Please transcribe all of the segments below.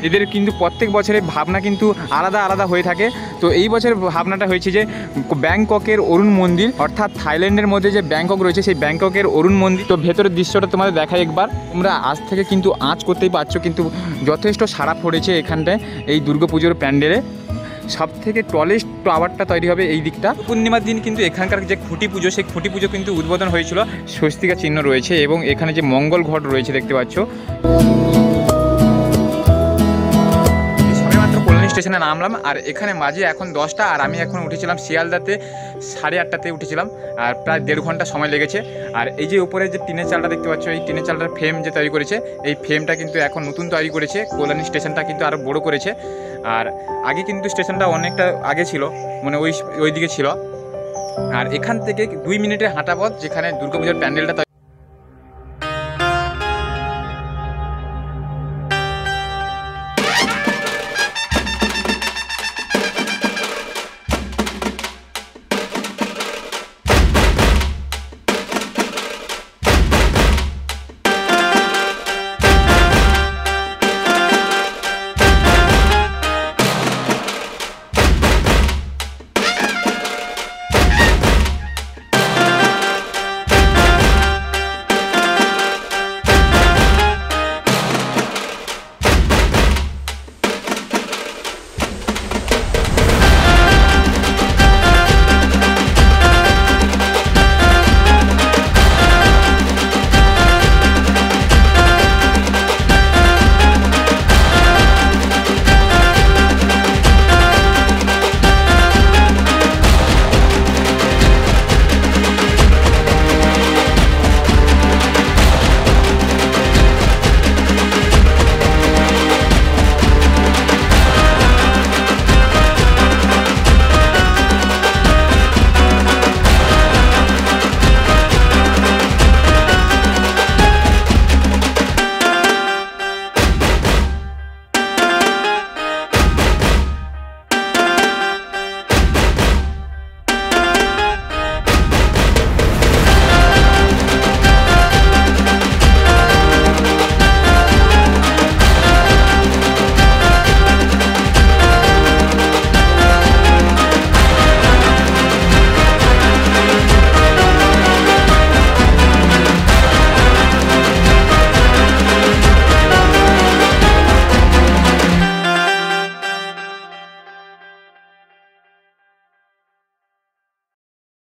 এদের কিন্তু প্রত্যেক বছরের ভাবনা কিন্তু আলাদা আলাদা হয়ে থাকে। তো এই বছর ভাবনাটা হয়েছে যে ব্যাংককের অরুণ মন্দির, অর্থাৎ থাইল্যান্ডের মধ্যে যে ব্যাংকক রয়েছে সেই ব্যাংককের অরুণ মন্দির। তো ভেতরের দৃশ্যটা তোমাদের দেখাই একবার। তোমরা আজ থেকে কিন্তু আঁচ করতেই পারছো, কিন্তু যথেষ্ট সাড়া পড়েছে এখানটায় এই দুর্গাপুজোর প্যান্ডেলে। সব থেকে টলেস্ট টাওয়ারটা তৈরি হবে এই দিকটা। পূর্ণিমার দিন কিন্তু এখানকার যে খুঁটি পুজো, সেই খুঁটি পুজো কিন্তু উদ্বোধন হয়েছিল। স্বস্তিকা চিহ্ন রয়েছে এবং এখানে যে মঙ্গল ঘট রয়েছে দেখতে পাচ্ছ। সবেমাত্র কল্যাণী স্টেশনে নামলাম, আর এখানে মাঝে এখন 10টা, আর আমি এখন উঠেছিলাম শিয়ালদাতে 8:30টাতে উঠেছিলাম, আর প্রায় 1.5 ঘন্টা সময় লেগেছে। আর এই যে উপরে যে টিনের চালটা দেখতে পাচ্ছ, এই টিনের চালটার ফ্রেম যে তৈরি করেছে, এই ফ্রেমটা কিন্তু এখন নতুন তৈরি করেছে। কল্যাণী স্টেশনটা কিন্তু আরও বড় করেছে। আর আগে কিন্তু স্টেশনটা অনেকটা আগে ছিল, মানে ওই দিকে ছিল। আর এখান থেকে 2 মিনিটের হাঁটা পথ যেখানে দুর্গাপূজার প্যান্ডেলটা।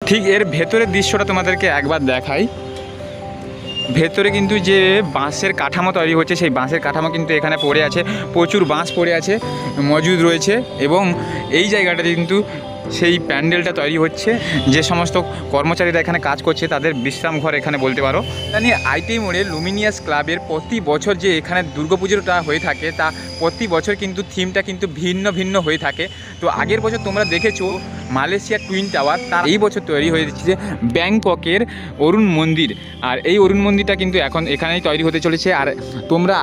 ঠিক এর ভেতরের দৃশ্যটা তোমাদেরকে একবার দেখাই। ভেতরে কিন্তু যে বাঁশের কাঠামো তৈরি হচ্ছে, সেই বাঁশের কাঠামো কিন্তু এখানে পড়ে আছে, প্রচুর বাঁশ পড়ে আছে, মজুদ রয়েছে। এবং এই জায়গাটাতে কিন্তু সেই প্যান্ডেলটা তৈরি হচ্ছে। যে সমস্ত কর্মচারীরা এখানে কাজ করছে তাদের বিশ্রাম ঘর এখানে বলতে পারো। জানি আইটি মোড়ে লুমিনিয়াস ক্লাবের প্রতি বছর যে এখানে দুর্গাপুজোটা হয়ে থাকে, তা প্রতি বছর কিন্তু থিমটা কিন্তু ভিন্ন ভিন্ন হয়ে থাকে। তো আগের বছর তোমরা দেখেছো মালয়েশিয়ার টুইন টাওয়ার, তার এই বছর তৈরি হয়েছে ব্যাংককের অরুণ মন্দির। আর এই অরুণ মন্দিরটা কিন্তু এখন এখানেই তৈরি হতে চলেছে। আর তোমরা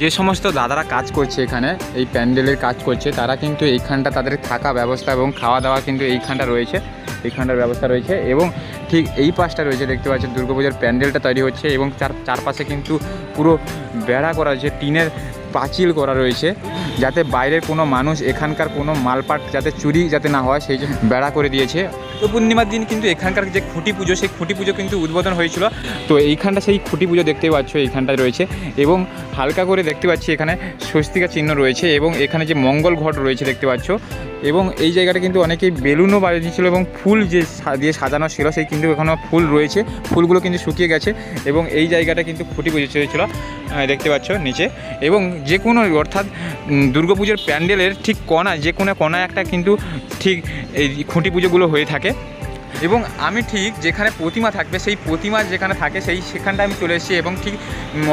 যে সমস্ত দাদারা কাজ করছে এখানে এই প্যান্ডেলের কাজ করছে তারা কিন্তু এইখানটা তাদের থাকা ব্যবস্থা এবং খাওয়া দাওয়া কিন্তু এইখানটা রয়েছে, এইখানটার ব্যবস্থা রয়েছে। এবং ঠিক এই পাশটা রয়েছে দেখতে পাচ্ছেন দুর্গাপূজার প্যান্ডেলটা তৈরি হচ্ছে এবং চারপাশে কিন্তু পুরো বেড়া করা হয়েছে, টিনের পাঁচিল করা রয়েছে যাতে বাইরের কোনো মানুষ এখানকার কোনো মালপাট যাতে চুরি যাতে না হয় সেই জন্য বেড়া করে দিয়েছে। তো পূর্ণিমার দিন কিন্তু এখানকার যে খুঁটি পুজো সেই খুঁটি পুজো কিন্তু উদ্বোধন হয়েছিল। তো এইখানটা সেই খুঁটি পুজো দেখতে পাচ্ছ এইখানটায় রয়েছে এবং হালকা করে দেখতে পাচ্ছি এখানে স্বস্তিকা চিহ্ন রয়েছে এবং এখানে যে মঙ্গল ঘট রয়েছে দেখতে পাচ্ছ। এবং এই জায়গাটা কিন্তু অনেকেই বেলুনও বানিয়েছিল এবং ফুল যে দিয়ে সাজানো ছিল সেই কিন্তু এখনও ফুল রয়েছে, ফুলগুলো কিন্তু শুকিয়ে গেছে। এবং এই জায়গাটা কিন্তু খুঁটি পুজো চলেছিল দেখতে পাচ্ছ নিচে। এবং যে কোনো অর্থাৎ দুর্গাপুজোর প্যান্ডেলের ঠিক কোনায় যে কোনো কোনায় একটা কিন্তু ঠিক এই খুঁটি পুজোগুলো হয়ে থাকে। এবং আমি ঠিক যেখানে প্রতিমা থাকবে সেই প্রতিমা যেখানে থাকে সেখানটা আমি চলে এসেছি এবং ঠিক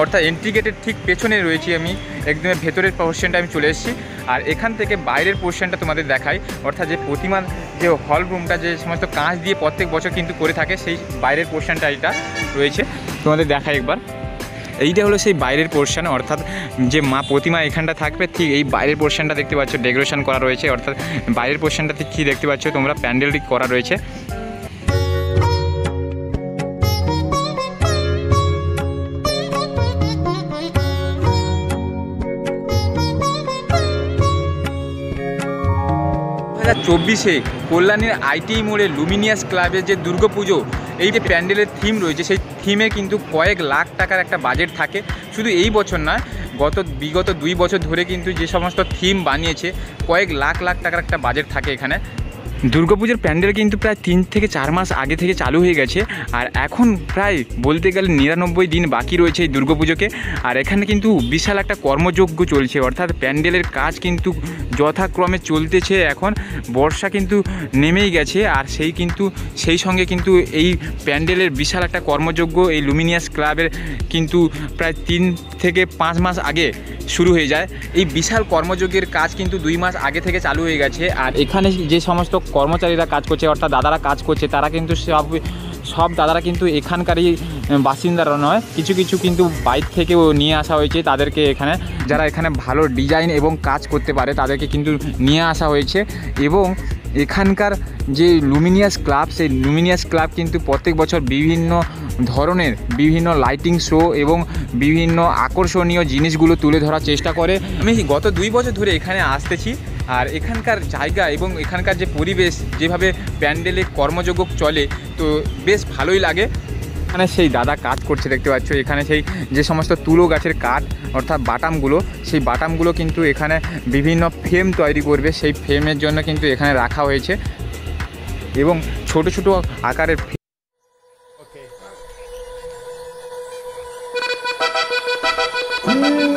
অর্থাৎ এন্ট্রি গেটের ঠিক পেছনে রয়েছি আমি, একদম ভেতরের পোর্শনটা আমি চলে এসেছি। আর এখান থেকে বাইরের পোর্শনটা তোমাদের দেখাই, অর্থাৎ যে প্রতিমার যে হল রুমটা যে সমস্ত কাঁচ দিয়ে প্রত্যেক বছর কিন্তু করে থাকে সেই বাইরের পোর্শনটা এটা রয়েছে, তোমাদের দেখাই একবার। এইটা হলো সেই বাইরের পোর্শন, অর্থাৎ যে মা প্রতিমা এখানটা থাকবে ঠিক এই বাইরের পোর্শনটা দেখতে পাচ্ছ ডেকোরেশন করা রয়েছে। অর্থাৎ বাইরের পোর্শনটাতে কী দেখতে পাচ্ছ তোমরা প্যান্ডেলটি করা রয়েছে। কল্যাণীর আইটি মোড়ে লুমিনিয়াস ক্লাবের যে দুর্গাপুজো এই যে প্যান্ডেলের থিম রয়েছে সেই থিমে কিন্তু কয়েক লাখ টাকার একটা বাজেট থাকে। শুধু এই বছর নয়, বিগত 2 বছর ধরে কিন্তু যে সমস্ত থিম বানিয়েছে কয়েক লাখ টাকার একটা বাজেট থাকে এখানে। দুর্গাপুজোর প্যান্ডেল কিন্তু প্রায় 3 থেকে 4 মাস আগে থেকে চালু হয়ে গেছে আর এখন প্রায় বলতে গেলে 99 দিন বাকি রয়েছে এই দুর্গাপুজোকে। আর এখানে কিন্তু বিশাল একটা কর্মযজ্ঞ চলছে, অর্থাৎ প্যান্ডেলের কাজ কিন্তু যথাক্রমে চলতেছে। এখন বর্ষা কিন্তু নেমেই গেছে আর সেই সঙ্গে কিন্তু এই প্যান্ডেলের বিশাল একটা কর্মযজ্ঞ এই লুমিনিয়াস ক্লাবের কিন্তু প্রায় 3 থেকে 5 মাস আগে শুরু হয়ে যায়। এই বিশাল কর্মযজ্ঞের কাজ কিন্তু 2 মাস আগে থেকে চালু হয়ে গেছে। আর এখানে যে সমস্ত কর্মচারীরা কাজ করছে অর্থাৎ দাদারা কাজ করছে তারা কিন্তু সব দাদারা কিন্তু এখানকারই বাসিন্দারা নয়, কিছু কিন্তু বাইরে থেকেও নিয়ে আসা হয়েছে তাদেরকে। এখানে যারা এখানে ভালো ডিজাইন এবং কাজ করতে পারে তাদেরকে কিন্তু নিয়ে আসা হয়েছে। এবং এখানকার যে লুমিনিয়াস ক্লাব সেই লুমিনিয়াস ক্লাব কিন্তু প্রত্যেক বছর বিভিন্ন ধরনের বিভিন্ন লাইটিং শো এবং বিভিন্ন আকর্ষণীয় জিনিসগুলো তুলে ধরার চেষ্টা করে। আমি গত 2 বছর ধরে এখানে আসতেছি আর এখানকার জায়গা এবং এখানকার যে পরিবেশ যেভাবে প্যান্ডেলে কর্মযজ্ঞ চলে তো বেশ ভালোই লাগে। এখানে সেই দাদা কাজ করছে দেখতে পাচ্ছ, এখানে সেই যে সমস্ত তুলো গাছের কাঠ অর্থাৎ বাটামগুলো সেই বাটামগুলো কিন্তু এখানে বিভিন্ন ফ্রেম তৈরি করবে, সেই ফ্রেমের জন্য কিন্তু এখানে রাখা হয়েছে এবং ছোট ছোট আকারের Okay.